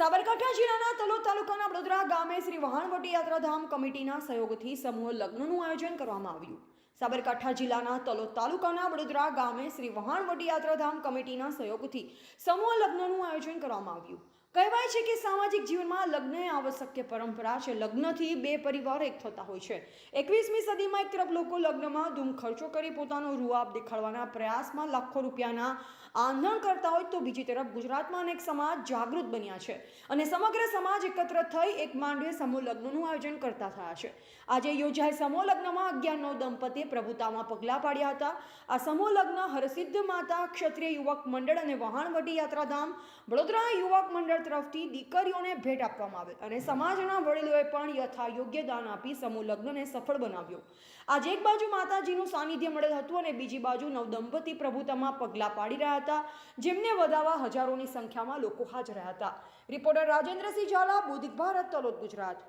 સાબરકાંઠા જિલ્લાના તલોદ તાલુકાના વડોદરા ગામે શ્રી વહાણવટી યાત્રાધામ કમિટીના સહયોગથી સમૂહ લગ્નનું આયોજન કરવામાં આવ્યું। સાબરકાંઠા જિલ્લાના તલોદ તાલુકાના વડોદરા ગામે શ્રી વહાણવટી યાત્રાધામ કમિટીના સહયોગથી સમૂહ લગ્નનું આયોજન કરવામાં આવ્યું। કહેવાય છે કે સામાજિક જીવનમાં લગ્ન એ આવશ્યક પરંપરા છે। લગ્નથી બે પરિવાર એક થતા હોય છે। 21મી સદીમાં એક તરફ લોકો લગ્નમાં ધૂમ ખર્ચો કરી પોતાનો રૂઆબ દેખાડવાના પ્રયાસમાં લાખો રૂપિયાના આંધણ કરતા હોય તો બીજી તરફ ગુજરાતમાં અનેક સમાજ જાગૃત બન્યા છે અને સમગ્ર સમાજ એકત્ર થઈ એક માંડવે સમૂહ લગ્નનું આયોજન કરતા થયા છે। આજે યોજાયેલ સમૂહ લગ્નમાં 11-9 દંપતીએ પ્રભુતામાં પગલાં પાડ્યા હતા। આ સમૂહ લગ્ન હરસિદ્ધ માતા ક્ષત્રિય યુવક મંડળ અને વહાણવટી યાત્રાધામ વડોદરા યુવક મંડળ તરફથી દીકરીઓને ભેટ આપવામાં આવે અને સમાજના વડીલોએ પણ યથાયોગ્ય દાન આપી સમૂહ લગ્નને સફળ બનાવ્યો। આજે એક બાજુ માતાજીનું સાનિધ્ય મળેલ હતું અને બીજી બાજુ નવદંપતિ પ્રભુતામાં પગલાં પાડી રહ્યા હતા, જેમને વધાવવા હજારોની સંખ્યામાં લોકો હાજર રહ્યા હતા। રિપોર્ટર રાજેન્દ્રસિંહ ઝાલા, બુદ્ધિક ભારત, તલોદ, ગુજરાત।